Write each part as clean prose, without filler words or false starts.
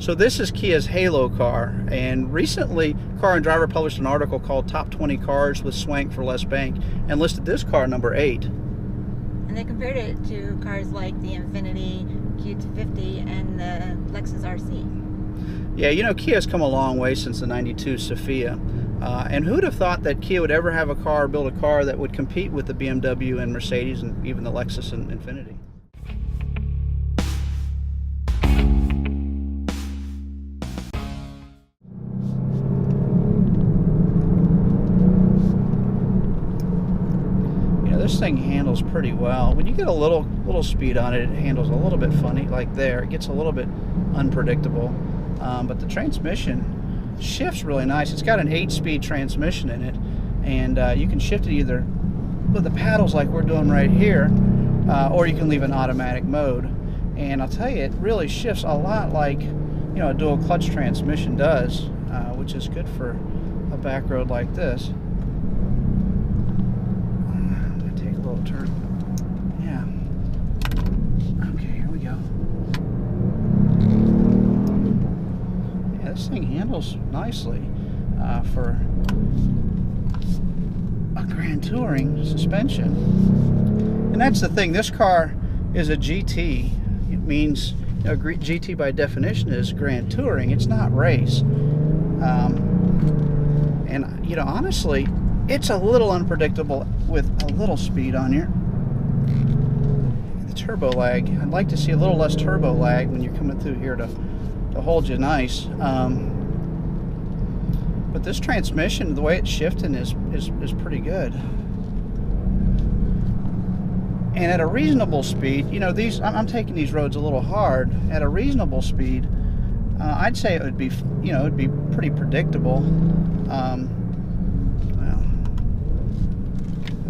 So this is Kia's Halo car, and recently Car and Driver published an article called Top 20 Cars with Swank for Less Bank and listed this car number 8. And they compared it to cars like the Infiniti Q250 and the Lexus RC. Yeah, you know, Kia's come a long way since the 92 Sophia. And who'd have thought that Kia would ever have a car, build a car that would compete with the BMW and Mercedes and even the Lexus and Infiniti. This thing handles pretty well. When you get a little speed on it, it handles a little bit funny, like there. It gets a little bit unpredictable, but the transmission shifts really nice. It's got an 8-speed transmission in it, and you can shift it either with the paddles like we're doing right here, or you can leave an automatic mode. And I'll tell you, it really shifts a lot like, you know, a dual clutch transmission does, which is good for a back road like this. Turn. Yeah. Okay, here we go. Yeah, this thing handles nicely for a Grand Touring suspension. And that's the thing. This car is a GT. It means, you know, GT by definition is Grand Touring. It's not race. And you know, honestly, it's a little unpredictable with a little speed on here. The turbo lag, I'd like to see a little less turbo lag when you're coming through here to hold you nice. But this transmission, the way it's shifting is pretty good. And at a reasonable speed, you know, I'm taking these roads a little hard. At a reasonable speed, I'd say it would be, you know, it'd be pretty predictable.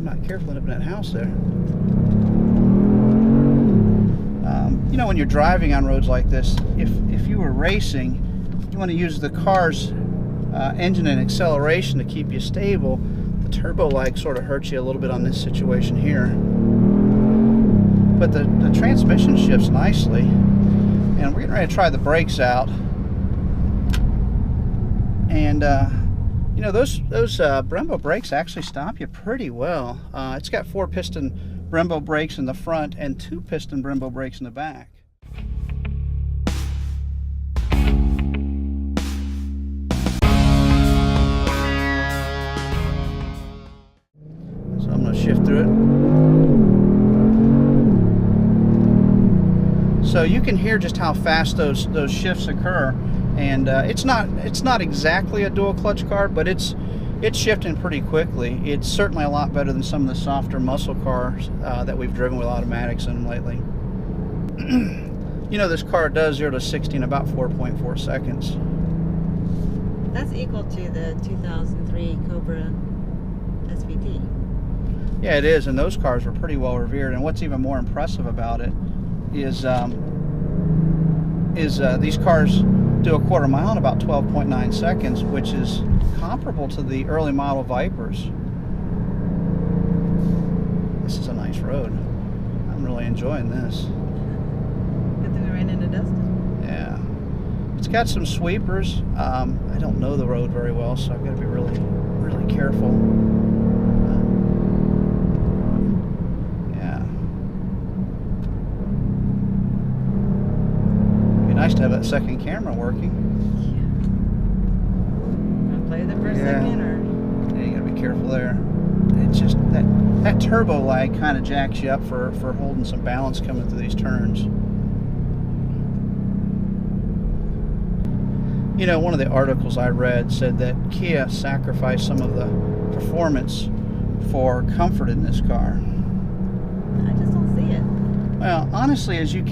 Not careful in that house there. You know, when you're driving on roads like this, if you were racing, you want to use the car's engine and acceleration to keep you stable. The turbo lag sort of hurts you a little bit on this situation here. But the transmission shifts nicely. And we're getting ready to try the brakes out. And you know, those Brembo brakes actually stop you pretty well. It's got 4-piston Brembo brakes in the front and 2-piston Brembo brakes in the back. So I'm going to shift through it. So you can hear just how fast those shifts occur. And it's not exactly a dual clutch car, but it's shifting pretty quickly. It's certainly a lot better than some of the softer muscle cars that we've driven with automatics in lately. You know, this car does 0 to 60 in about 4.4 seconds. That's equal to the 2003 Cobra SVT. Yeah, it is, and those cars were pretty well revered. And what's even more impressive about it is these cars do a quarter mile in about 12.9 seconds, which is comparable to the early model Vipers. This is a nice road. I'm really enjoying this. Good thing we ran into Dustin. Yeah. It's got some sweepers. I don't know the road very well, so I've got to be really, really careful. Nice to have that second camera working. Gonna play there for a second, or? Yeah, you gotta be careful there. It's just that turbo lag kind of jacks you up for holding some balance coming through these turns. You know, one of the articles I read said that Kia sacrificed some of the performance for comfort in this car. I just don't see it. Well, honestly, if you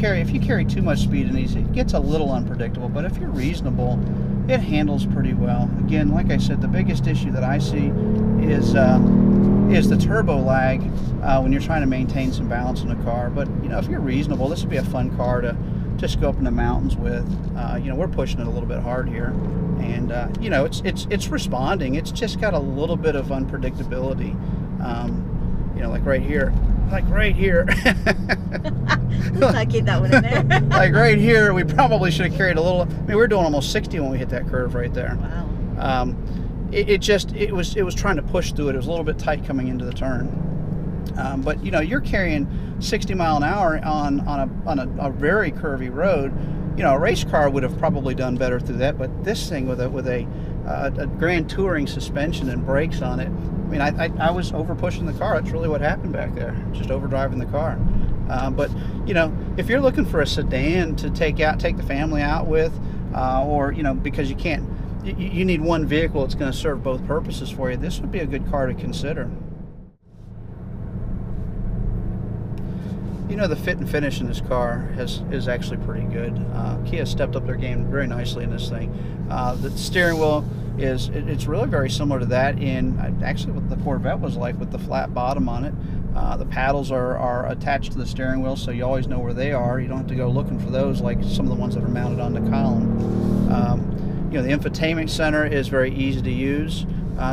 carry too much speed in these, it gets a little unpredictable, but if you're reasonable, it handles pretty well. Again, like I said, the biggest issue that I see is the turbo lag when you're trying to maintain some balance in the car. But, you know, if you're reasonable, this would be a fun car to just go up in the mountains with. You know, we're pushing it a little bit hard here, and you know, it's responding. It's just got a little bit of unpredictability. You know, like right here, like right here. Let's not keep that one in there. Like right here, we probably should have carried a little. I mean, we were doing almost 60 when we hit that curve right there. Wow. It was trying to push through it. It was a little bit tight coming into the turn. But you know, you're carrying 60 mile an hour on a very curvy road. You know, a race car would have probably done better through that, but this thing with a Grand Touring suspension and brakes on it, I mean, I was over pushing the car. That's really what happened back there, just overdriving the car. But you know, if you're looking for a sedan to take the family out with, or you know, because you need one vehicle that's going to serve both purposes for you, this would be a good car to consider. You know, the fit and finish in this car is actually pretty good. Kia stepped up their game very nicely in this thing. The steering wheel it's really very similar to that in actually what the Corvette was like, with the flat bottom on it. The paddles are attached to the steering wheel, so you always know where they are. You don't have to go looking for those like some of the ones that are mounted on the column. You know, the infotainment center is very easy to use.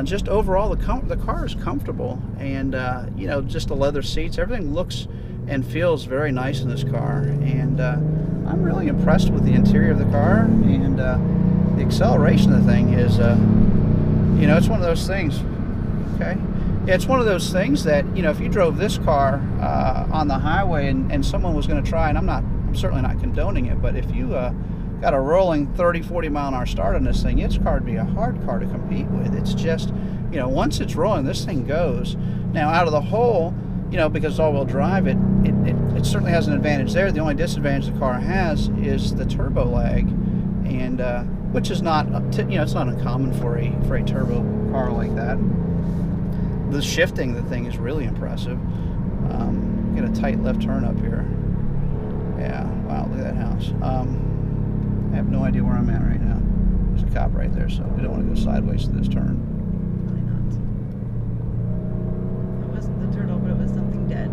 Just overall, the car is comfortable, and you know, just the leather seats, everything looks and feels very nice in this car, and I'm really impressed with the interior of the car, and the acceleration of the thing is, you know, it's one of those things. Okay, it's one of those things that, you know, if you drove this car on the highway and someone was going to try, and I'm certainly not condoning it, but if you got a rolling 30-40 mile an hour start on this thing, its car would be a hard car to compete with. It's just, you know, once it's rolling, this thing goes. Now, out of the hole, you know, because it's all-wheel drive, it certainly has an advantage there. The only disadvantage the car has is the turbo lag, and which is not, you know, it's not uncommon for a turbo car like that. The shifting, the thing is really impressive. Get a tight left turn up here. Yeah, wow, look at that house. I have no idea where I'm at right now. There's a cop right there, so we don't want to go sideways to this turn. Probably not. It wasn't the turtle, but it was something dead.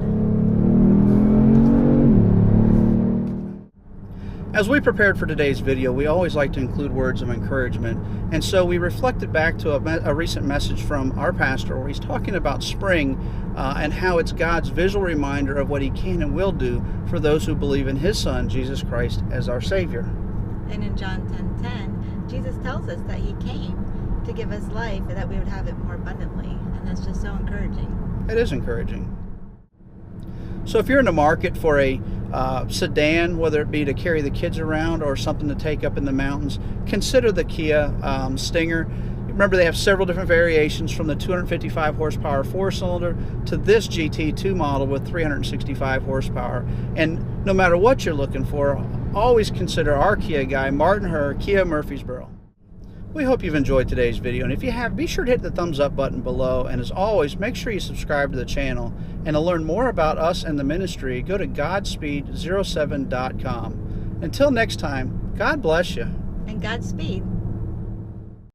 As we prepared for today's video, we always like to include words of encouragement, and so we reflected back to a recent message from our pastor where he's talking about spring and how it's God's visual reminder of what he can and will do for those who believe in his Son, Jesus Christ, as our Savior. And in John 10:10, Jesus tells us that he came to give us life and that we would have it more abundantly, and that's just so encouraging. It is encouraging. So if you're in the market for a sedan, whether it be to carry the kids around or something to take up in the mountains, consider the Kia Stinger. Remember, they have several different variations, from the 255 horsepower 4-cylinder to this GT2 model with 365 horsepower. And no matter what you're looking for, always consider our Kia guy, Martin Herr, Kia Murfreesboro. We hope you've enjoyed today's video, and if you have, be sure to hit the thumbs up button below, and as always, make sure you subscribe to the channel. And to learn more about us and the ministry, go to Godspeed07.com. Until next time, God bless you. And Godspeed.